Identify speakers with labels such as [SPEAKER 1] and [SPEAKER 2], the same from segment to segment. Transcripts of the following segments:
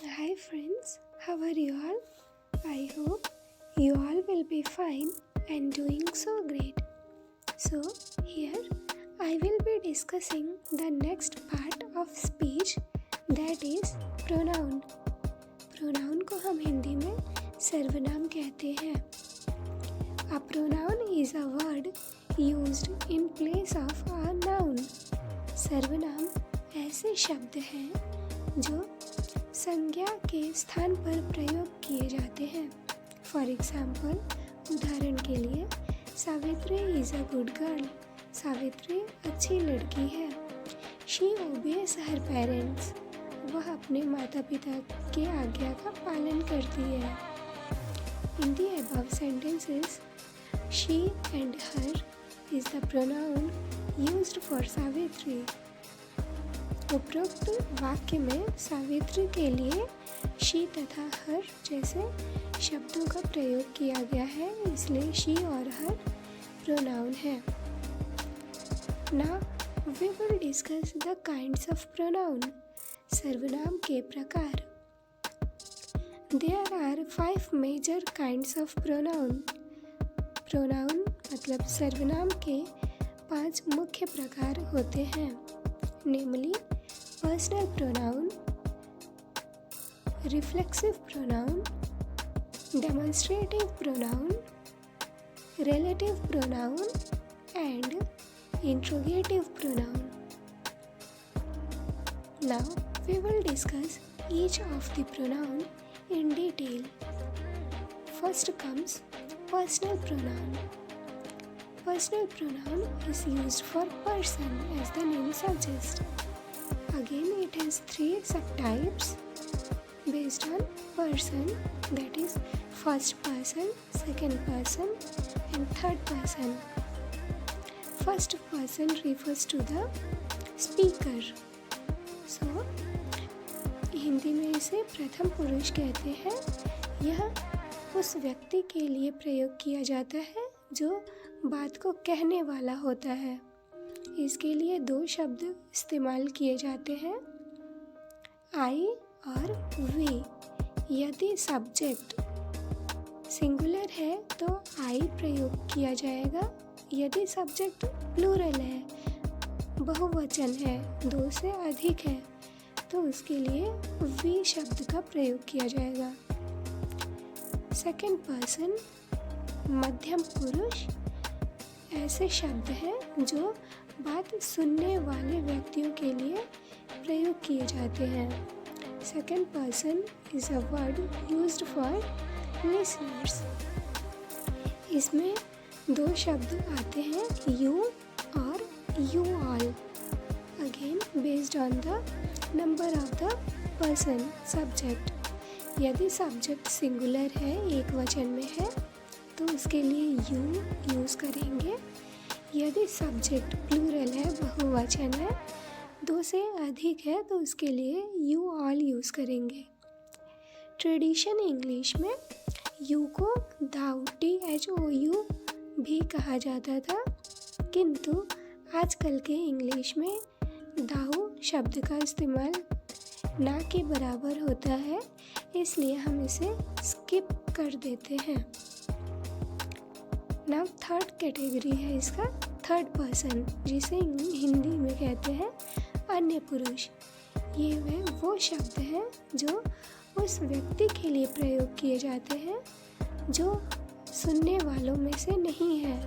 [SPEAKER 1] Hi friends, how are you all? I hope you all will be fine and doing so great. So, here I will be discussing the next part of speech, that is pronoun. Pronoun को हम हिंदी में सर्वनाम कहते हैं. A pronoun is a word used in place of a noun. सर्वनाम ऐसे शब्द हैं जो संज्ञा के स्थान पर प्रयोग किए जाते हैं. फॉर एग्जाम्पल, उदाहरण के लिए, Savitri is a good girl. Savitri अच्छी लड़की है. She obeys her parents. वह अपने माता पिता के आज्ञा का पालन करती है. In the above sentences, she and her is the pronoun used for Savitri. उपरोक्त वाक्य में सावित्री के लिए शी तथा हर जैसे शब्दों का प्रयोग किया गया है, इसलिए शी और हर प्रोनाउन है. Now we will discuss the kinds of pronoun. सर्वनाम के प्रकार. There are 5 major kinds of pronoun. Pronoun मतलब सर्वनाम के 5 मुख्य प्रकार होते हैं, namely personal pronoun, reflexive pronoun, demonstrative pronoun, relative pronoun and interrogative pronoun. Now we will discuss each of the pronoun in detail. First comes personal pronoun. Personal pronoun is used for person as the name suggests. Again, it has 3 subtypes based on person, that is first person, second person and third person. First person refers to the speaker. So, Hindi में इसे प्रथम पुरुष कहते हैं. यह उस व्यक्ति के लिए प्रयोग किया जाता है जो बात को कहने वाला होता है. इसके लिए 2 शब्द इस्तेमाल किए जाते हैं, आई और वी. यदि सब्जेक्ट सिंगुलर है तो आई प्रयोग किया जाएगा. यदि सब्जेक्ट प्लूरल है, बहुवचन है, 2 से अधिक है, तो उसके लिए वी शब्द का प्रयोग किया जाएगा. सेकंड पर्सन मध्यम पुरुष ऐसे शब्द हैं जो बात सुनने वाले व्यक्तियों के लिए प्रयोग किए जाते हैं. Second person is a word used for listeners. इसमें 2 शब्द आते हैं, यू और you all. Again based on the number of the person subject. यदि सब्जेक्ट सिंगुलर है, एक वचन में है, तो उसके लिए यू यूज़ करेंगे. यदि सब्जेक्ट प्लूरल है, बहुवचन है, 2 से अधिक है, तो उसके लिए यू ऑल यूज़ करेंगे. ट्रेडिशन इंग्लिश में यू को दाउ THOU भी कहा जाता था, किंतु आजकल के इंग्लिश में दाउ शब्द का इस्तेमाल ना के बराबर होता है, इसलिए हम इसे स्किप कर देते हैं. नाउ थर्ड कैटेगरी है इसका, थर्ड पर्सन, जिसे हिंदी में कहते हैं अन्य पुरुष. ये वो शब्द हैं जो उस व्यक्ति के लिए प्रयोग किए जाते हैं जो सुनने वालों में से नहीं है.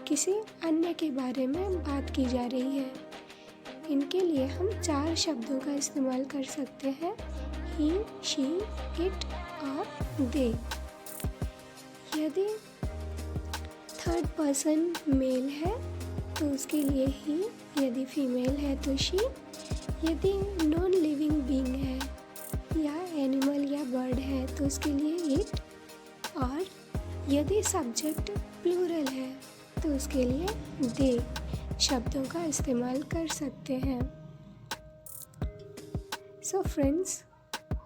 [SPEAKER 1] किसी अन्य के बारे में बात की जा रही है. इनके लिए हम 4 शब्दों का इस्तेमाल कर सकते हैं, ही, शी, इट और दे. यदि थर्ड पर्सन मेल है तो उसके लिए ही, यदि फीमेल है तो शी. यदि नॉन लिविंग बीइंग है या एनिमल या बर्ड है तो उसके लिए इट. और यदि सब्जेक्ट प्लूरल है तो उसके लिए दे शब्दों का इस्तेमाल कर सकते हैं. सो फ्रेंड्स,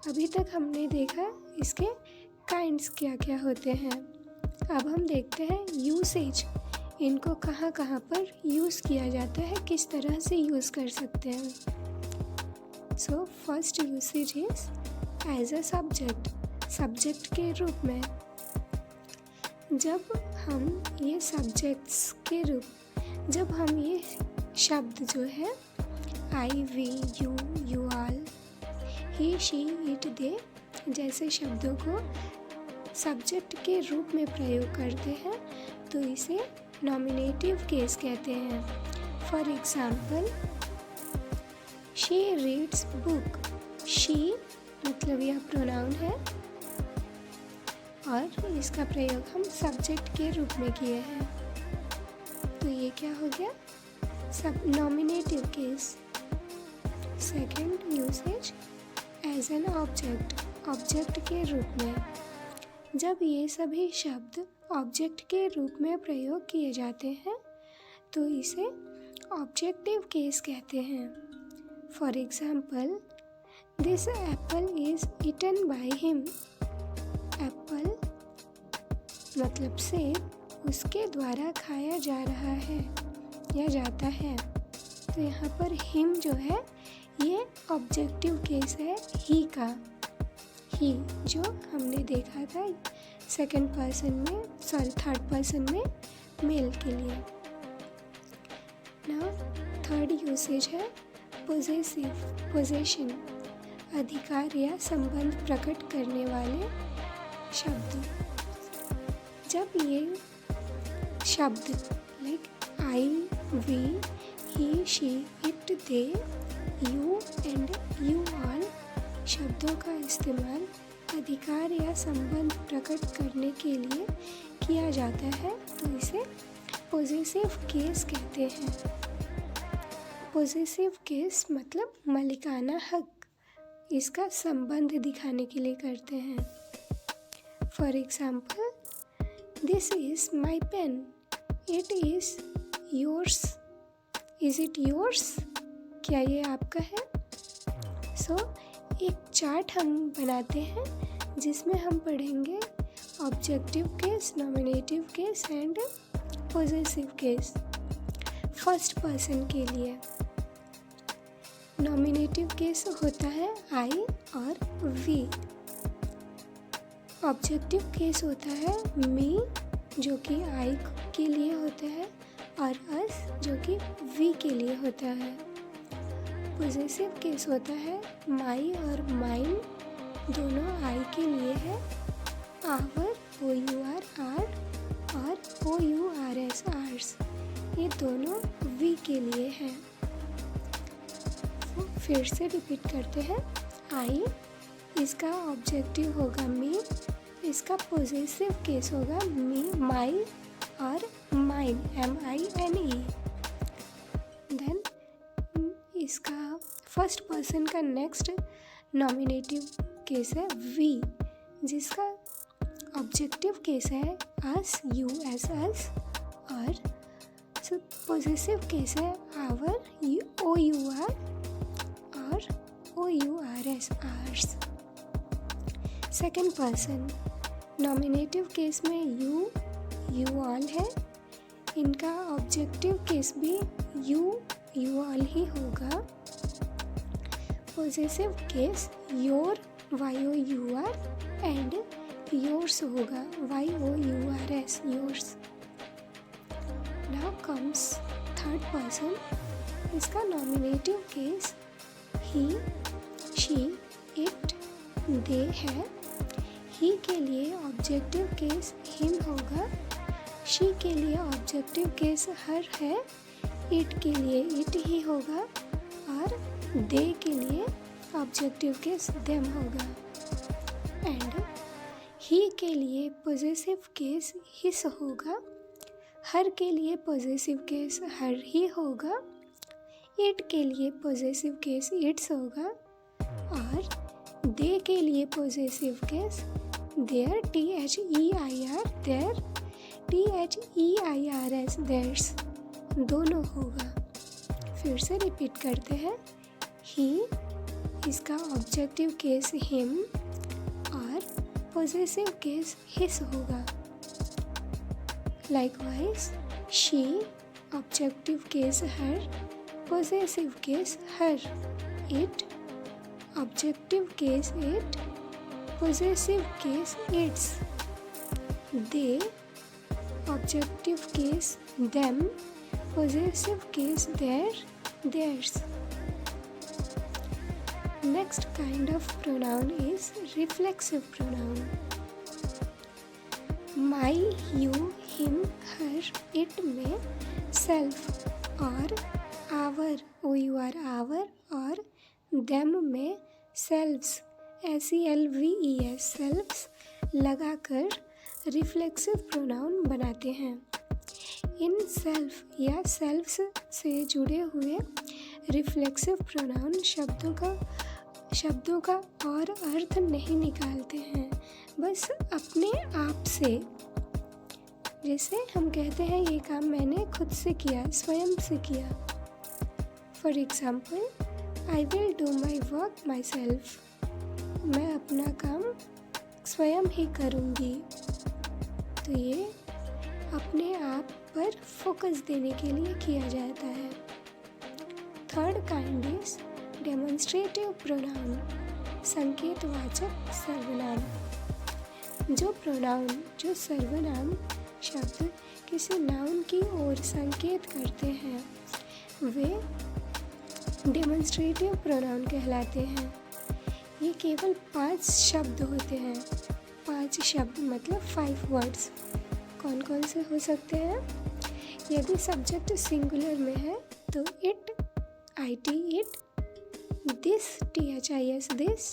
[SPEAKER 1] अभी तक हमने देखा इसके काइंड्स क्या क्या होते हैं. अब हम देखते हैं यूसेज. इनको कहाँ कहाँ पर यूज़ किया जाता है, किस तरह से यूज़ कर सकते हैं. So first usage is as a subject के रूप में। जब हम ये शब्द जो है I, we, you all, he, she, it, they जैसे शब्दों को सब्जेक्ट के रूप में प्रयोग करते हैं तो इसे नॉमिनेटिव केस कहते हैं। For example, she reads book. She मतलब यह प्रोनाउन है और इसका प्रयोग हम सब्जेक्ट के रूप में किए हैं, तो ये क्या हो गया, सब nominative case. Second usage, as an object के रूप में। जब ये सभी शब्द ऑब्जेक्ट के रूप में प्रयोग किए जाते हैं तो इसे ऑब्जेक्टिव केस कहते हैं। For example, this apple is eaten by him. Apple मतलब सेब उसके द्वारा खाया जा रहा है या जाता है, तो यहाँ पर हिम जो है ये ऑब्जेक्टिव केस है ही का। ही जो हमने देखा था थर्ड पर्सन में मेल के लिए। नाउ थर्ड यूसेज है पोजेशन, अधिकार या संबंध प्रकट करने वाले शब्द। जब ये शब्द like I, we, he, she, it, they, you and you all शब्दों का इस्तेमाल अधिकार या संबंध प्रकट करने के लिए किया जाता है तो इसे पोजेसिव केस कहते हैं। पोजेसिव केस मतलब मालिकाना हक, इसका संबंध दिखाने के लिए करते हैं। For example, this is my pen, it is yours. Is it yours? क्या ये आपका है? एक चार्ट हम बनाते हैं जिसमें हम पढ़ेंगे objective case, nominative case and possessive case. First person के लिए नॉमिनेटिव केस होता है आई और वी। ऑब्जेक्टिव केस होता है मी जो कि आई के लिए होता है और अस जो कि वी के लिए होता है। पोजेसिव केस होता है माई और माइन दोनों आई के लिए है, आवर OUR और OURS आर्स ये दोनों वी के लिए हैं। फिर से रिपीट करते हैं, आई इसका ऑब्जेक्टिव होगा मी, इसका पोजेसिव केस होगा मी, माई और माइन MINE। देन इसका फर्स्ट पर्सन का नेक्स्ट नॉमिनेटिव केस है वी, जिसका ऑब्जेक्टिव केस है अस, यू एस अस, और पोजेसिव केस है आवर, OUR और OURS ours. Second person nominative case में यू ऑल है, इनका ऑब्जेक्टिव केस भी यू ऑल ही होगा। Possessive case your YOUR and yours होगा YOURS yours. Now comes third person, इसका nominative case he, she, it, they है। ही के लिए ऑब्जेक्टिव केस हिम होगा, शी के लिए ऑब्जेक्टिव केस हर है, इट के लिए इट ही होगा और दे के लिए ऑब्जेक्टिव केस देम होगा। एंड ही के लिए पॉजिटिव केस हिस होगा, हर के लिए पॉजिटिव केस हर ही होगा, इट के लिए पॉजिटिव केस इट्स होगा और दे के लिए positive case their THEIR their THEIRS theirs दोनों होगा। फिर से रिपीट करते हैं, ही इसका ऑब्जेक्टिव केस हिम और पॉजिटिव केस हिस होगा। Likewise she objective case her, positive case her, it objective case it, possessive case its, they, objective case them, possessive case their, theirs. Next kind of pronoun is reflexive pronoun. My, you, him, her, it में self और our, our और them में selves SELVES सेल्फ्स लगाकर reflexive pronoun बनाते हैं। In self या सेल्फ्स से जुड़े हुए रिफ्लेक्सिव प्रोनाउन शब्दों का और अर्थ नहीं निकालते हैं, बस अपने आप से। जैसे हम कहते हैं ये काम मैंने खुद से किया, स्वयं से किया। For example, I will do my work my self, मैं अपना काम स्वयं ही करूँगी। तो ये अपने आप पर फोकस देने के लिए किया जाता है। Third kind is demonstrative pronoun, संकेतवाचक सर्वनाम। जो सर्वनाम शब्द किसी नाउन की ओर संकेत करते हैं वे डेमोन्स्ट्रेटिव प्रोनाउन कहलाते हैं। ये केवल 5 शब्द होते हैं। 5 शब्द मतलब 5 वर्ड्स। कौन कौन से हो सकते हैं? यदि सब्जेक्ट सिंगुलर में है तो it, IT it, this THIS this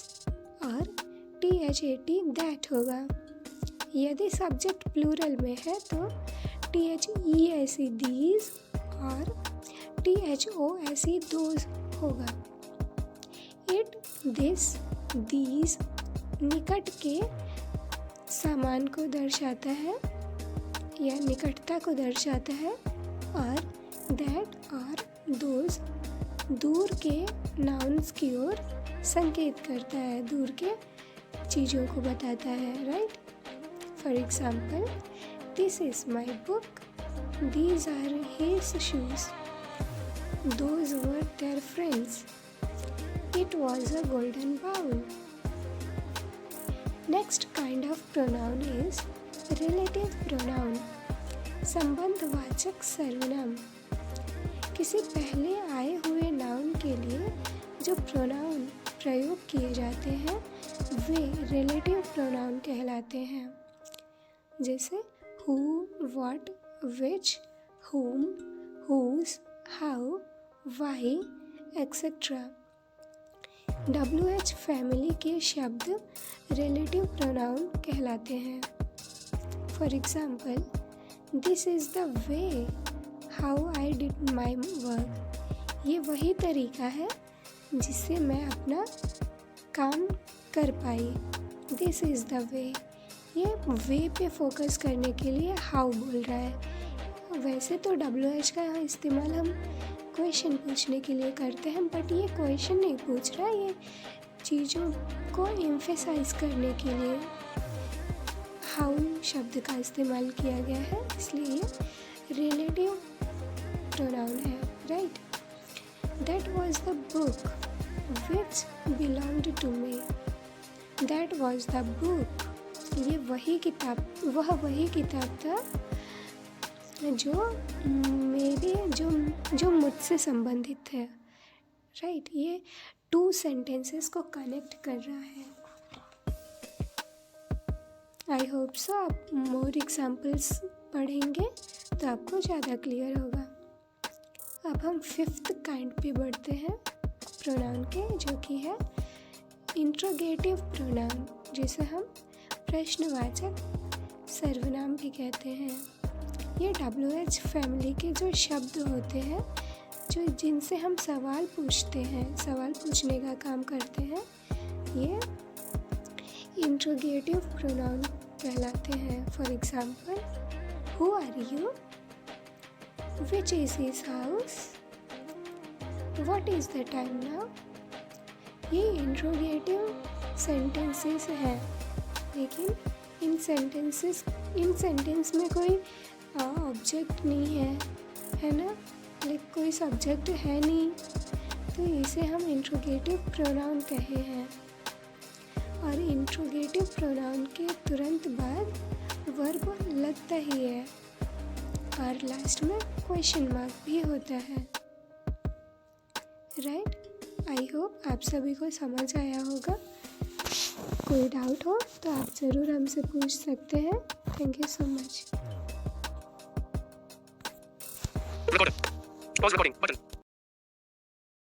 [SPEAKER 1] और THAT दैट होगा। यदि सब्जेक्ट प्लूरल में है तो THESE दीज और THOSE दोज होगा। इट, दिस, दीज निकट के सामान को दर्शाता है या निकटता को दर्शाता है और दैट और दोज दूर के नाउन्स की ओर संकेत करता है, दूर के चीज़ों को बताता है, right. For example, this is my book, these are his shoes, those were their friends, it was a golden bowl. Next kind of pronoun is relative pronoun, संबंधवाचक सर्वनाम। किसी पहले आए हुए नाउन के लिए जो प्रोनाउन प्रयोग किए जाते हैं वे रिलेटिव प्रोनाउन कहलाते हैं। जैसे who, what, which, whom, whose, how, why, etc. WH family के शब्द रिलेटिव प्रोनाउन कहलाते हैं। For example, this is the way how I did my work, ये वही तरीका है जिससे मैं अपना काम कर पाई। दिस इज़ द वे, ये वे पे फोकस करने के लिए हाउ बोल रहा है। वैसे तो WH का इस्तेमाल हम क्वेश्चन पूछने के लिए करते हैं, बट ये क्वेश्चन नहीं पूछ रहा, ये चीज़ों को एम्फेसाइज करने के लिए हाउ शब्द का इस्तेमाल किया गया है, इसलिए ये रिलेटिव प्रोनाउन है, right. That was the book which belonged to me, that was the book, ये वही किताब था जो मुझसे संबंधित है, राइट। ये 2 सेंटेंसेस को कनेक्ट कर रहा है। आई होप सो आप मोर एग्जाम्पल्स पढ़ेंगे तो आपको ज़्यादा क्लियर होगा। अब हम 5th काइंड पे बढ़ते हैं प्रोनाउन के, जो कि है इंट्रोगेटिव प्रोनाउन, जिसे हम प्रश्नवाचक सर्वनाम भी कहते हैं। ये WH फैमिली के जो शब्द होते हैं जो जिनसे हम सवाल पूछते हैं, सवाल पूछने का काम करते हैं, ये इंट्रोगेटिव प्रोनाउन कहलाते हैं। For example, who are you, which is his house, what is the time now. ये इंट्रोगेटिव सेंटेंसेस हैं, लेकिन इन सेंटेंस में कोई ऑब्जेक्ट नहीं है ना, लाइक कोई सब्जेक्ट है नहीं, तो इसे हम इंट्रोगेटिव प्रोनाउन कहे हैं। और इंट्रोगेटिव प्रोनाउन के तुरंत बाद वर्ब लगता ही है और लास्ट में क्वेश्चन मार्क भी होता है। राइट, आई होप आप सभी को समझ आया होगा। कोई डाउट हो तो आप ज़रूर हमसे पूछ सकते हैं। Thank you so much.
[SPEAKER 2] Recorded. Pause recording button.